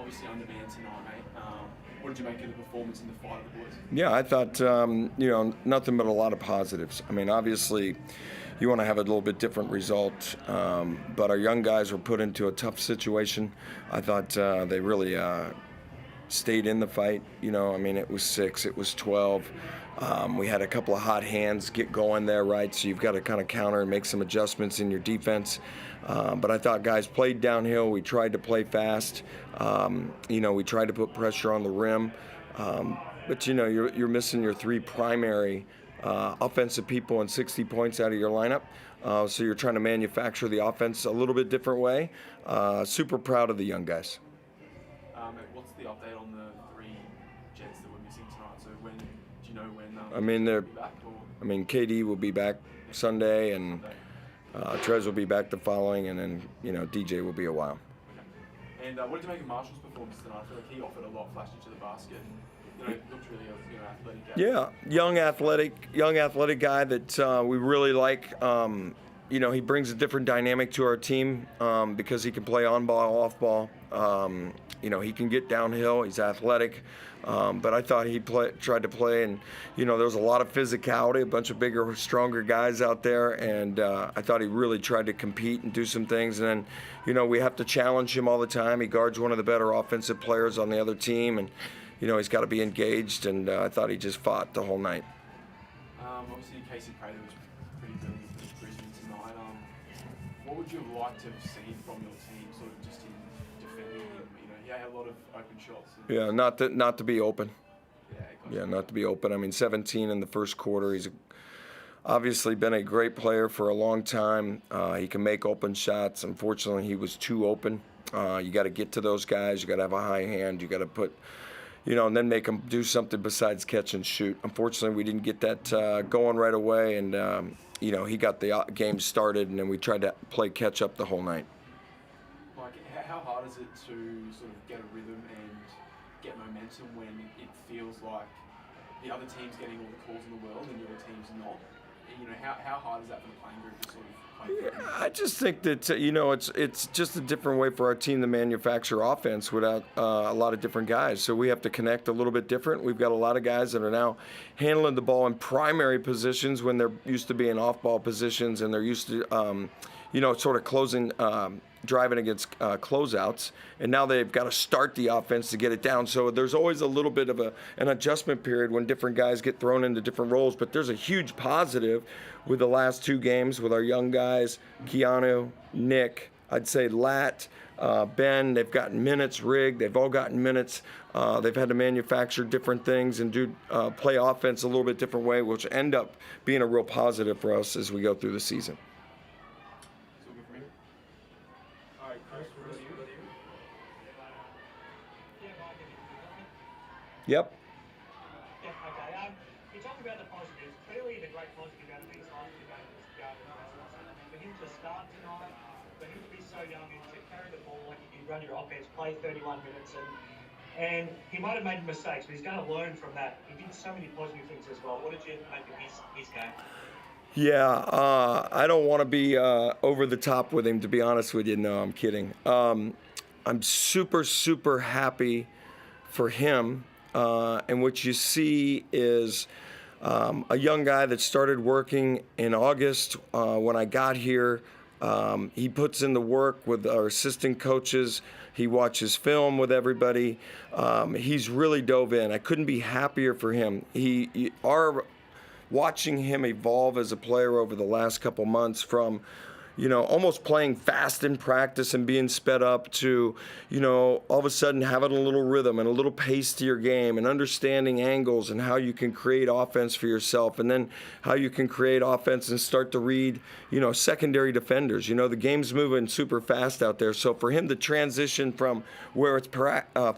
obviously undermanned tonight, mate. What did you make of the performance and the fight of the boys? Yeah, I thought, nothing but a lot of positives. I mean, obviously, you want to have a little bit different result, but our young guys were put into a tough situation. I thought they really stayed in the fight. It was 6, it was 12. We had a couple of hot hands get going there, right? So you've got to kind of counter and make some adjustments in your defense. But I thought guys played downhill. We tried to play fast. We tried to put pressure on the rim. But you're missing your 3 primary offensive people and 60 points out of your lineup. So you're trying to manufacture the offense a little bit different way. Super proud of the young guys. What's the update on the 3 Jets that were missing tonight? So do you know when? They're be back, or? KD will be back Sunday, and Trez will be back the following, and then DJ will be a while. Okay. And what did you make of Marshall's performance tonight? I feel like he offered a lot, flashed into the basket. Looked really athletic. Yeah, young athletic guy that we really like. He brings a different dynamic to our team because he can play on ball, off ball. He can get downhill. He's athletic. But I thought he tried to play, and there was a lot of physicality, a bunch of bigger, stronger guys out there, and I thought he really tried to compete and do some things. And then, we have to challenge him all the time. He guards one of the better offensive players on the other team, and he's got to be engaged. And I thought he just fought the whole night. Obviously, Casey Prater was pretty brilliant for Brisbane tonight. What would you have liked to have seen from your team, sort of just in defending him? He had a lot of open shots. Yeah, not to be open. Yeah, not to be open. 17 in the first quarter. He's obviously been a great player for a long time. He can make open shots. Unfortunately, he was too open. You got to get to those guys. You got to have a high hand. You got to put, and then make them do something besides catch and shoot. Unfortunately, we didn't get that going right away, and he got the game started, and then we tried to play catch up the whole night. How hard is it to sort of get a rhythm and get momentum when it feels like the other team's getting all the calls in the world and your team's not? How hard is that for the playing group to sort of play? Yeah, I just think that it's just a different way for our team to manufacture offense without a lot of different guys. So we have to connect a little bit different. We've got a lot of guys that are now handling the ball in primary positions when they're used to being off-ball positions, and they're used to sort of closing. Driving against closeouts, and now they've got to start the offense to get it down. So there's always a little bit of an adjustment period when different guys get thrown into different roles. But there's a huge positive with the last 2 games with our young guys, Keanu, Nick, I'd say Lat, Ben. They've gotten minutes. Rig, they've all gotten minutes. They've had to manufacture different things and do play offense a little bit different way, which end up being a real positive for us as we go through the season. Yep. Yeah, okay. You talk about the positives. Clearly, the great positive out of these last 2 games was for him to start tonight, for him to be so young and to carry the ball like you run your offense, play 31 minutes, and he might have made mistakes, but he's going to learn from that. He did so many positive things as well. What did you make of his game? Yeah, I don't want to be over the top with him, to be honest with you. No, I'm kidding. I'm super, super happy for him. And what you see is a young guy that started working in August when I got here. He puts in the work with our assistant coaches. He watches film with everybody. He's really dove in. I couldn't be happier for him. Watching him evolve as a player over the last couple months from almost playing fast in practice and being sped up to, all of a sudden having a little rhythm and a little pace to your game and understanding angles and how you can create offense for yourself, and then how you can create offense and start to read, secondary defenders. The game's moving super fast out there. So for him to transition from where it's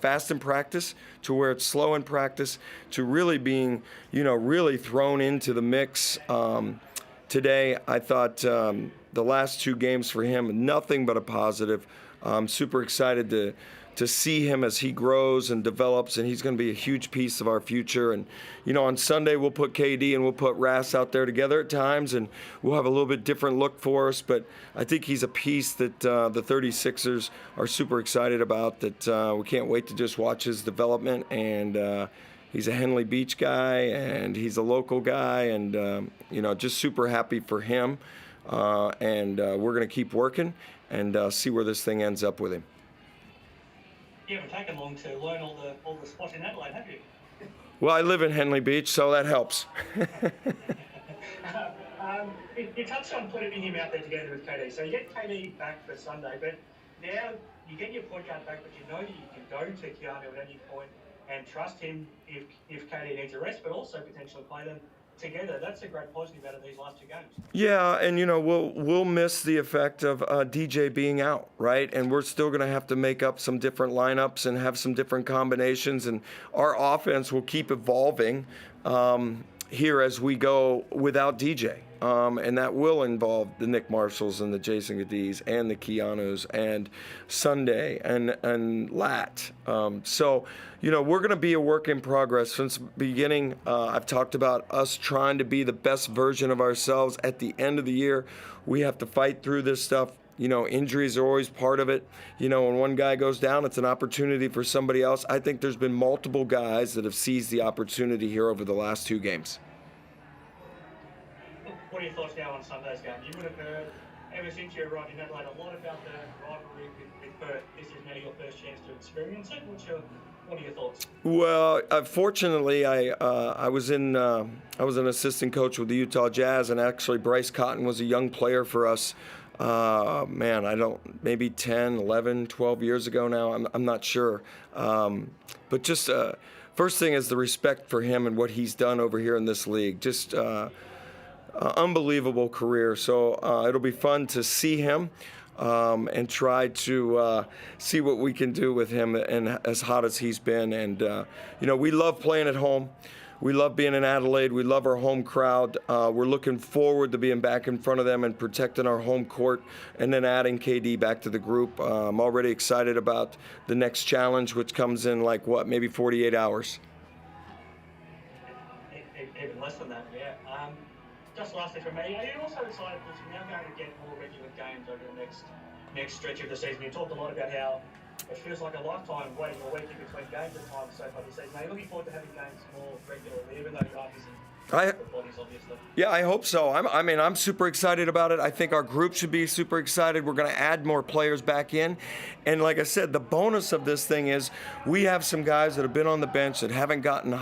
fast in practice to where it's slow in practice to really being, really thrown into the mix today, I thought the last 2 games for him, nothing but a positive. I'm super excited to to see him as he grows and develops, and he's going to be a huge piece of our future. And, on Sunday we'll put KD and we'll put Rass out there together at times, and we'll have a little bit different look for us. But I think he's a piece that the 36ers are super excited about, that we can't wait to just watch his development. And he's a Henley Beach guy, and he's a local guy, and, just super happy for him. And we're going to keep working and see where this thing ends up with him. You haven't taken long to learn all the spots in Adelaide, have you? Well, I live in Henley Beach, so that helps. You touched on putting him out there together with KD. So you get KD back for Sunday, but now you get your point guard back, but you know that you can go to Keanu at any point and trust him if KD needs a rest, but also potentially play them together. That's a great positive out of these last two games. Yeah, and we'll miss the effect of DJ being out, right? And we're still going to have to make up some different lineups and have some different combinations, and our offense will keep evolving here as we go without DJ. And that will involve the Nick Marshalls and the Jason Gadis and the Keanus and Sunday and Lat. So, we're going to be a work in progress. Since the beginning, I've talked about us trying to be the best version of ourselves. At the end of the year, we have to fight through this stuff. Injuries are always part of it. When one guy goes down, it's an opportunity for somebody else. I think there's been multiple guys that have seized the opportunity here over the last two games. What are your thoughts now on Sunday's game? You would have heard, ever since you arrived in Adelaide, a lot about the rivalry with Perth. This is now your first chance to experience it. What are your thoughts? Well, fortunately, I was an assistant coach with the Utah Jazz, and actually Bryce Cotton was a young player for us. Maybe 10, 11, 12 years ago now. I'm not sure. But just first thing is the respect for him and what he's done over here in this league. Just unbelievable career. So it'll be fun to see him and try to see what we can do with him, and as hot as he's been. And, we love playing at home. We love being in Adelaide. We love our home crowd. We're looking forward to being back in front of them and protecting our home court, and then adding KD back to the group. I'm already excited about the next challenge, which comes in maybe 48 hours. Even less than that, yeah. Just lastly from me, are you also excited because you're now going to get more regular games over the next stretch of the season? You talked a lot about how it feels like a lifetime waiting a week in between games at times so far this season. Are you looking forward to having games more regularly, even though you are busy with bodies, obviously? Yeah, I hope so. I'm super excited about it. I think our group should be super excited. We're going to add more players back in. And like I said, the bonus of this thing is we have some guys that have been on the bench that haven't gotten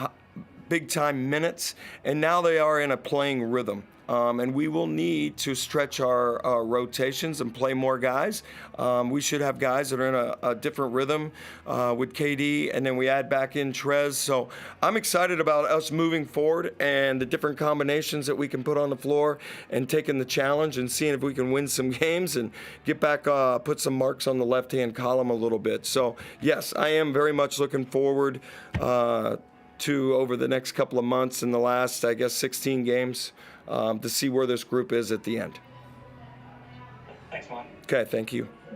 big-time minutes, and now they are in a playing rhythm. And we will need to stretch our rotations and play more guys. We should have guys that are in a different rhythm with KD, and then we add back in Trez. So I'm excited about us moving forward and the different combinations that we can put on the floor, and taking the challenge and seeing if we can win some games and get back, put some marks on the left-hand column a little bit. So, yes, I am very much looking forward to over the next couple of months and the last, 16 games to see where this group is at the end. Thanks, Mike. Okay, thank you.